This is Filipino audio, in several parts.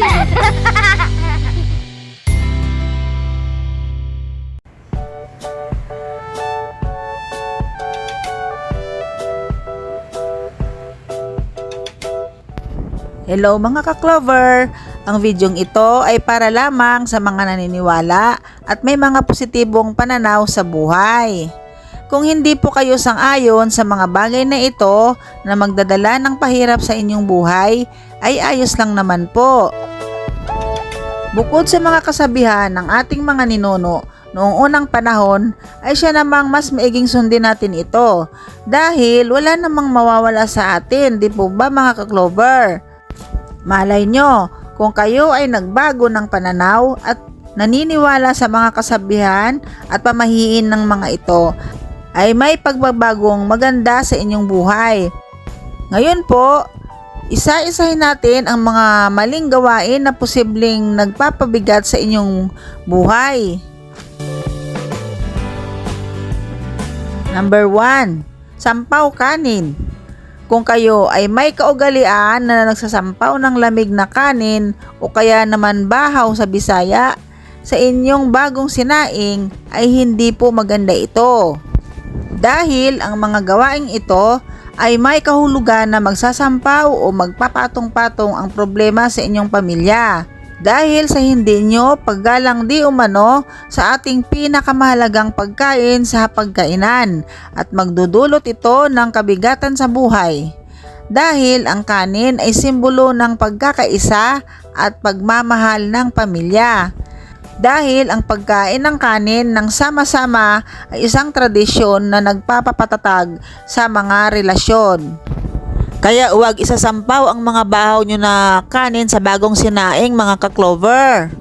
Hello mga ka-Clover! Ang videong ito ay para lamang sa mga naniniwala at may mga positibong pananaw sa buhay. Kung hindi po kayo sang-ayon sa mga bagay na ito na magdadala ng pahirap sa inyong buhay, ay ayos lang naman po. Bukod sa mga kasabihan ng ating mga ninuno noong unang panahon, ay siya namang mas maiging sundin natin ito dahil wala namang mawawala sa atin, di po ba mga ka-Clover? Malay nyo, kung kayo ay nagbago ng pananaw at naniniwala sa mga kasabihan at pamahiin ng mga ito, ay may pagbabagong maganda sa inyong buhay. Ngayon po, isa-isahin natin ang mga maling gawain na posibleng nagpapabigat sa inyong buhay. Number 1, sampaw kanin. Kung kayo ay may kaugalian na nagsasampaw ng lamig na kanin o kaya naman bahaw sa Bisaya, sa inyong bagong sinaing ay hindi po maganda ito. Dahil ang mga gawaing ito ay may kahulugan na magsasampaw o magpapatong-patong ang problema sa inyong pamilya. Dahil sa hindi nyo paggalang di umano sa ating pinakamahalagang pagkain sa hapagkainan at magdudulot ito ng kabigatan sa buhay. Dahil ang kanin ay simbolo ng pagkakaisa at pagmamahal ng pamilya. Dahil ang pagkain ng kanin ng sama-sama ay isang tradisyon na nagpapapatatag sa mga relasyon. Kaya huwag isasampaw ang mga bahaw nyo na kanin sa bagong sinaing mga ka-Clover.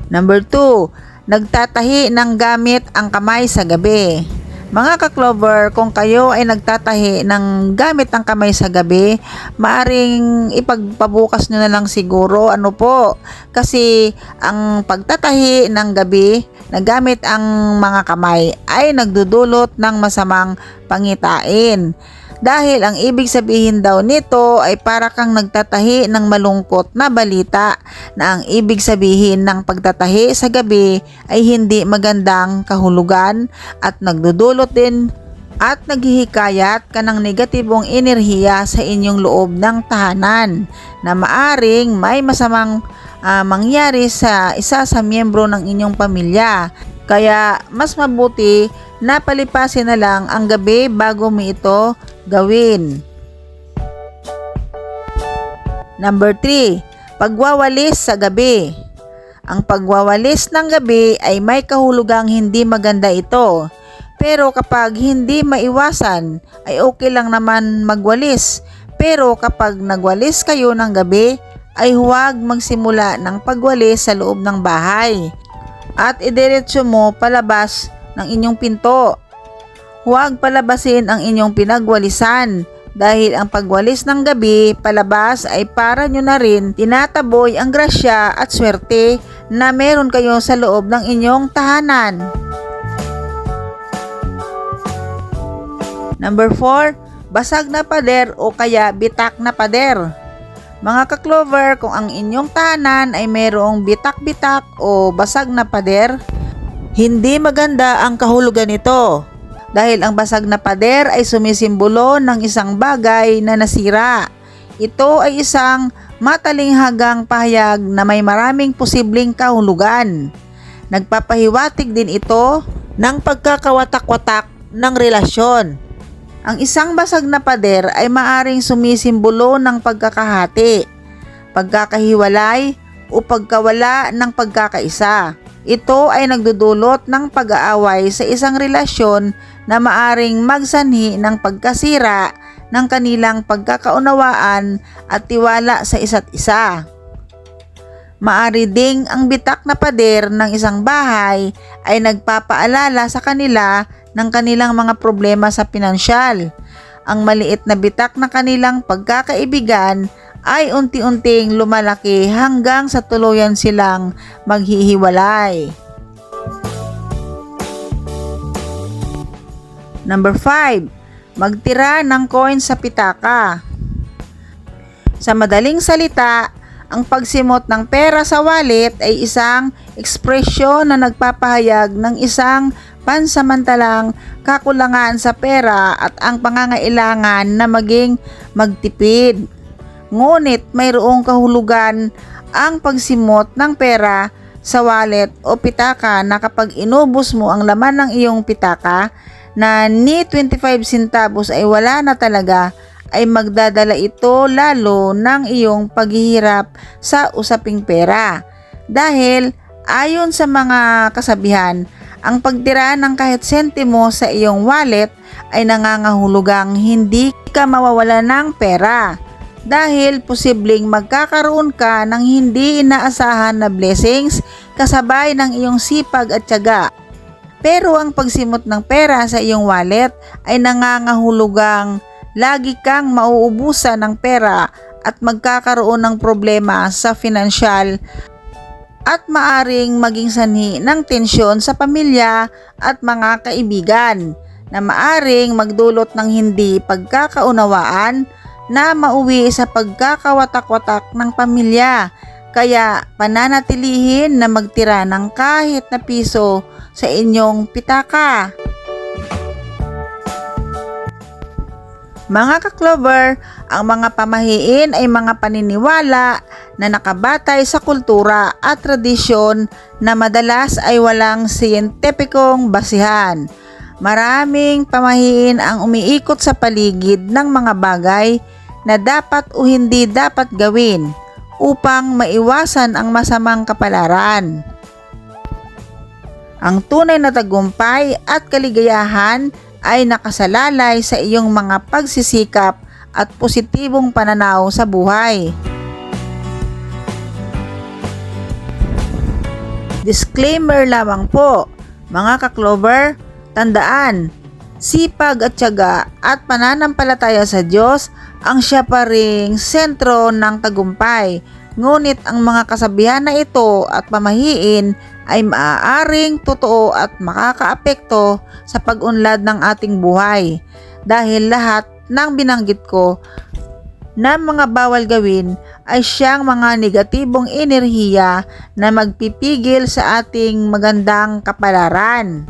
Number 2, nagtatahi ng gamit ang kamay sa gabi. Mga ka-Clover, kung kayo ay nagtatahi ng gamit ang kamay sa gabi, maaring ipagpabukas nyo na lang siguro, kasi ang pagtatahi ng gabi na gamit ang mga kamay ay nagdudulot ng masamang pangitain. Dahil ang ibig sabihin daw nito ay para kang nagtatahi ng malungkot na balita na ang ibig sabihin ng pagtatahi sa gabi ay hindi magandang kahulugan at nagdudulot din at naghihikayat ka ng negatibong enerhiya sa inyong loob ng tahanan na maaring may masamang mangyari sa isa sa miyembro ng inyong pamilya. Kaya mas mabuti na palipasin na lang ang gabi bago mo ito gawin. Number 3, pagwawalis sa gabi. Ang pagwawalis ng gabi ay may kahulugang hindi maganda ito. Pero kapag hindi maiwasan ay okay lang naman magwalis. Pero kapag nagwalis kayo ng gabi ay huwag magsimula ng pagwalis sa loob ng bahay at idiretso mo palabas ng inyong pinto. Huwag palabasin ang inyong pinagwalisan dahil ang pagwalis ng gabi palabas ay para nyo na rin tinataboy ang grasya at swerte na meron kayo sa loob ng inyong tahanan. Number 4, basag na pader o kaya bitak na pader. Mga ka-Clover, kung ang inyong tahanan ay mayroong bitak-bitak o basag na pader, hindi maganda ang kahulugan nito. Dahil ang basag na pader ay sumisimbolo ng isang bagay na nasira. Ito ay isang matalinghagang pahayag na may maraming posibleng kahulugan. Nagpapahiwatig din ito ng pagkakawatak-watak ng relasyon. Ang isang basag na pader ay maaring sumisimbolo ng pagkakahati, pagkakahiwalay o pagkawala ng pagkakaisa. Ito ay nagdudulot ng pag-aaway sa isang relasyon na maaring magsanhi ng pagkasira ng kanilang pagkakaunawaan at tiwala sa isa't isa. Maari ding ang bitak na pader ng isang bahay ay nagpapaalala sa kanila ng kanilang mga problema sa pinansyal. Ang maliit na bitak na kanilang pagkakaibigan ay unti-unting lumalaki hanggang sa tuluyan silang maghihiwalay. Number 5, magtira ng coin sa pitaka. Sa madaling salita, ang pagsimot ng pera sa wallet ay isang ekspresyon na nagpapahayag ng isang pansamantalang kakulangan sa pera at ang pangangailangan na maging magtipid. Ngunit mayroong kahulugan ang pagsimot ng pera sa wallet o pitaka na kapag inubos mo ang laman ng iyong pitaka na ni 25 centavos ay wala na talaga, ay magdadala ito lalo ng iyong paghihirap sa usaping pera. Dahil ayon sa mga kasabihan, ang pagtira ng kahit sentimo sa iyong wallet ay nangangahulugang hindi ka mawawala ng pera. Dahil posibleng magkakaroon ka ng hindi inaasahan na blessings kasabay ng iyong sipag at tiyaga. Pero ang pagsimot ng pera sa iyong wallet ay nangangahulugang lagi kang mauubusan ng pera at magkakaroon ng problema sa finansyal at maaring maging sanhi ng tensyon sa pamilya at mga kaibigan na maaring magdulot ng hindi pagkakaunawaan na mauwi sa pagkakawatak-watak ng pamilya. Kaya pananatilihin na magtira ng kahit na piso sa inyong pitaka. Mga ka-Clover, ang mga pamahiin ay mga paniniwala na nakabatay sa kultura at tradisyon na madalas ay walang siyentipikong basihan. Maraming pamahiin ang umiikot sa paligid ng mga bagay na dapat o hindi dapat gawin upang maiwasan ang masamang kapalaran. Ang tunay na tagumpay at kaligayahan ay nakasalalay sa iyong mga pagsisikap at positibong pananaw sa buhay. Disclaimer lamang po, mga ka-Clover, tandaan, sipag at tiyaga at pananampalataya sa Diyos ang siya pa ring sentro ng tagumpay. Ngunit ang mga kasabihan na ito at pamahiin ay maaaring totoo at makakaapekto sa pag-unlad ng ating buhay. Dahil lahat ng binanggit ko na mga bawal gawin ay siyang mga negatibong enerhiya na magpipigil sa ating magandang kapalaran.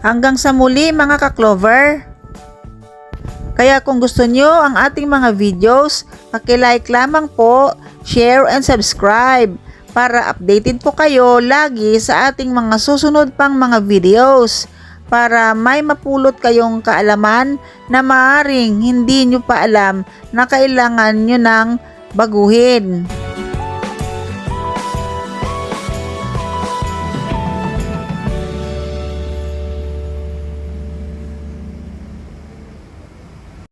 Hanggang sa muli mga ka-Clover. Kaya kung gusto nyo ang ating mga videos, paki-like lamang po, share and subscribe para updated po kayo lagi sa ating mga susunod pang mga videos para may mapulot kayong kaalaman na maaring hindi nyo pa alam na kailangan nyo nang baguhin.